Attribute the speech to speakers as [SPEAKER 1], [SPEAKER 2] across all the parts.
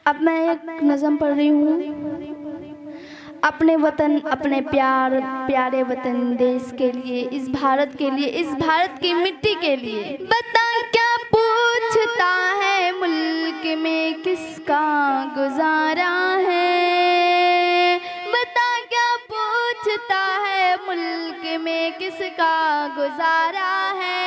[SPEAKER 1] अब मैं एक नज़म पढ़ रही हूँ अपने वतन, अपने प्यारे वतन देश के लिए, इस भारत के लिए, इस भारत की मिट्टी के लिए। बता क्या पूछता है मुल्क में किसका गुजारा है, बता क्या पूछता है मुल्क में किसका गुजारा है।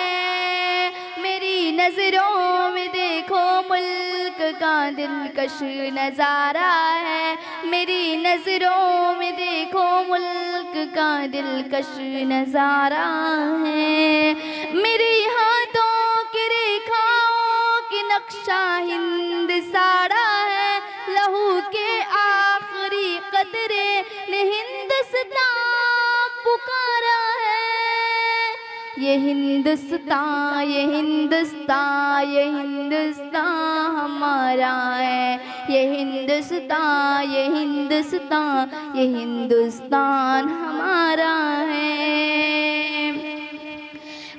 [SPEAKER 1] मेरी नजरों में देखो मुल्क का दिलकश नजारा है, मेरी नजरों में देखो मुल्क का दिलकश नजारा है। मेरे हाथों की रेखाओं की नक्शा हिंद साड़ा है, लहू के आखिरी कतरे ने हिंदुस्तान पुकारा है। ये हिंदुस्तान, ये हिंदुस्तान, ये हिंदुस्तान हमारा है। ये हिंदुस्तान, ये हिंदुस्तान, ये हिंदुस्तान हमारा है।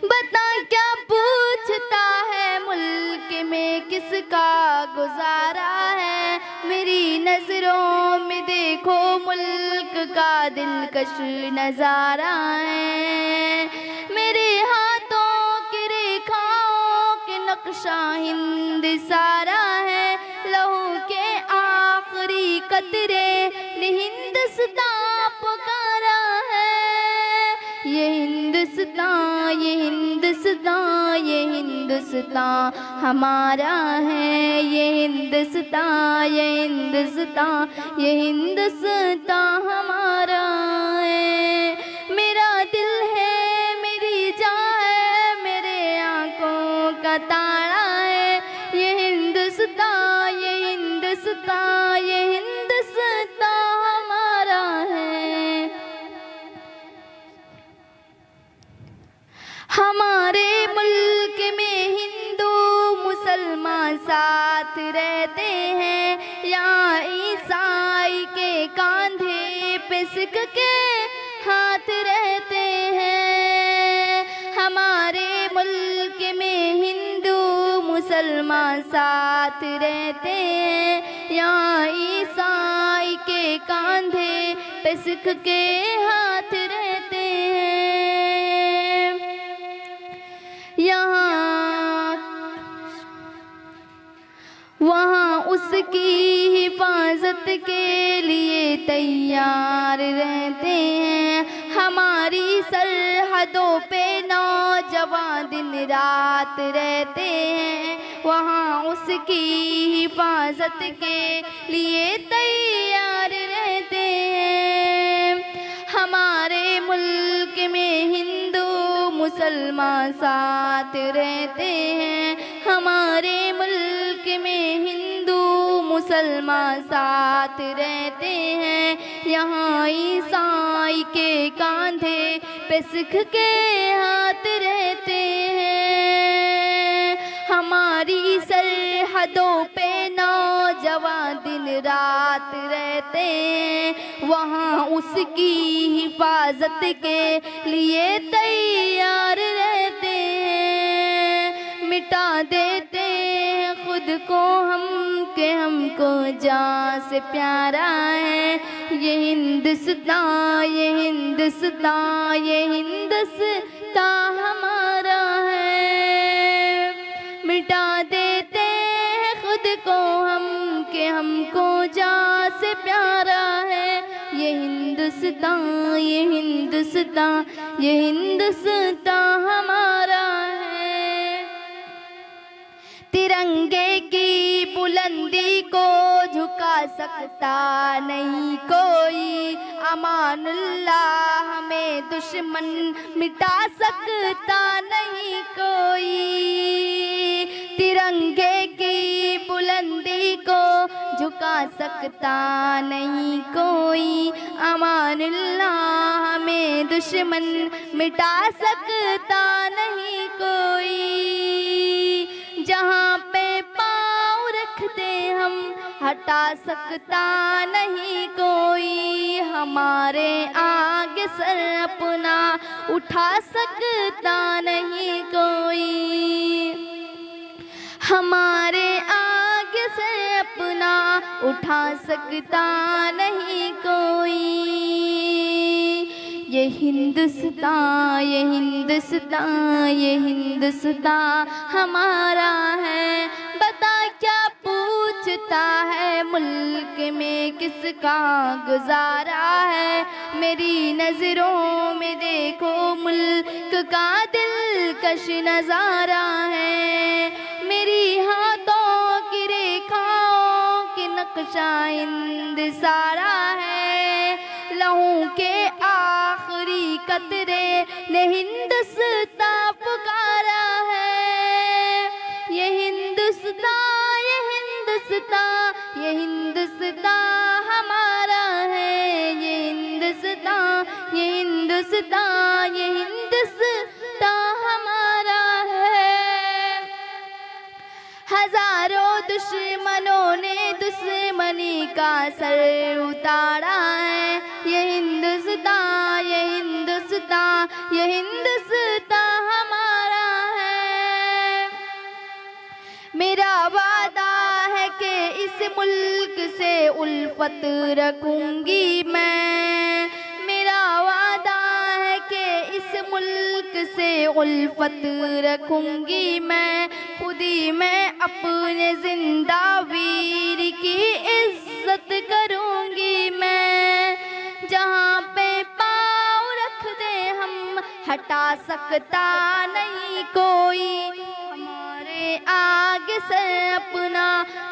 [SPEAKER 1] बता क्या पूछता है मुल्क में किसका गुजारा है। मेरी नजरों में देखो मुल्क का दिलकश नजारा है। मेरे हाथों की रेखाओं के नक्शा हिंद सारा है, लहू के आखिरी कतरे ने हिंदुस्तान पुकारा है। ये हिंदुस्तान, ये हिंदुस्तान, ये हिंदुस्तान हमारा है। ये हिंदुस्तान, ये हिंदुस्तान, ये हिंदुस्तान हमारा है। मेरा दिल है, मेरी जान है, मेरे आंखों का तारा है। ये हिंदुस्तान, ये हिंदुस्तान, ये हिंदुस्तान हमारा है। हमारे मुल्क में हिंदू मुसलमान साथ रहते हैं, यहाँ ईसाई के कांधे पे सिख के हाथ रहते हैं। हमारे मुल्क में हिंदू मुसलमान साथ रहते हैं, यहाँ ईसाई के कांधे पे सिख के हाथ रहते हैं। यहाँ वहाँ उसकी हिफाजत के लिए तैयार रहते हैं। हमारी सरहदों पे नौजवान दिन रात रहते हैं, वहाँ उसकी हिफाजत के लिए तैयार रहते हैं। हमारे मुल्क में हिंदू मुसलमान साथ रहते हैं, हमारे मुल्क में हिंदू मुसलमान साथ रहते हैं, यहाँ ईसाई के कांधे पे सिख के हाथ रहते हैं। हमारी सरहदों पे नौजवान दिन रात रहते हैं, वहाँ उसकी हिफाजत के लिए तैयार रहते हैं। मिटा देते हैं खुद को हम के हमको जान से प्यारा है। ये हिंदुस्तान, ये हिंदुस्तान, ये हिंदुस्तान हमारा है। मिटा देते हैं खुद को हम के हमको जान से प्यारा है। ये हिंदुस्तान, ये हिंदुस्तान, ये हिंदुस्तान हमारा है। तिरंगे की बुलंदी को झुका सकता नहीं कोई, अमानुल्लाह में दुश्मन मिटा सकता नहीं कोई। तिरंगे की बुलंदी को झुका सकता नहीं कोई, अमानुल्लाह में दुश्मन मिटा सकता नहीं कोई। जहाँ पे पाँव रखते हम हटा सकता नहीं कोई, हमारे आगे सर अपना उठा सकता नहीं कोई। हमारे आगे से अपना उठा सकता नहीं कोई। ये हिंदुस्तान, ये हिंदुस्तान, ये हिंदुस्तान हमारा है। बता क्या पूछता है, मुल्क में किसका गुजारा है। मेरी नजरों में देखो मुल्क का दिलकश नजारा है। मेरी हाथों की रेखाओं की नक्शा हिंद सारा है। लहू के आखिरी कतरे ने हिंदुस्तान पुकारा है। ये हिंदुस्तान, ये हिंदुस्तान, ये हिंदुस्तान हमारा है। ये हिंदुस्तान, ये हिंदुस्तान, ये हिंदुस्तान हमारा है। हजारों दुश्मनों ने दुश्मनी का सर उतारा है। ये हिंदुस्तान, ये हिंदुस्तान, ये हिंदुस्तान हमारा है। मेरा वादा है कि इस मुल्क से उल्फत रखूंगी मैं। मेरा वादा है कि इस मुल्क से उल्फत रखूंगी मैं। खुद ही मैं अपने जिंदा वीर की इज्जत करूंगी मैं। जहाँ पे पाँव रख दे हम हटा सकता नहीं कोई। हमारे आगे से अपना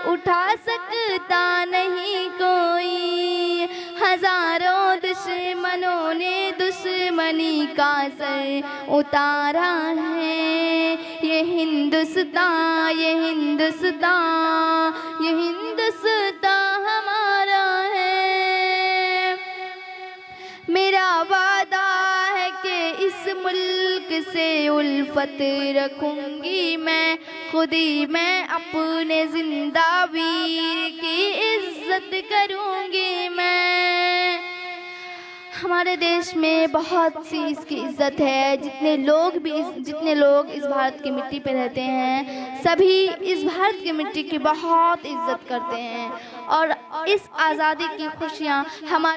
[SPEAKER 1] उठा सकता नहीं कोई। हजारों दुश्मनों ने दुश्मनी का सर उतारा है। ये हिंदुस्तान, ये हिंदुस्तान, ये हिंदुस्तान हमारा है। मेरा वादा है कि इस मुल्क से उल्फत रखूंगी मैं। खुद ही मैं अपने जिंदा वीर की इज्जत करूंगी मैं। हमारे देश में बहुत सी इसकी इज्जत है। जितने लोग इस भारत की मिट्टी पे रहते हैं, सभी इस भारत की मिट्टी की बहुत इज्जत करते हैं। और इस आज़ादी की खुशियाँ हमारे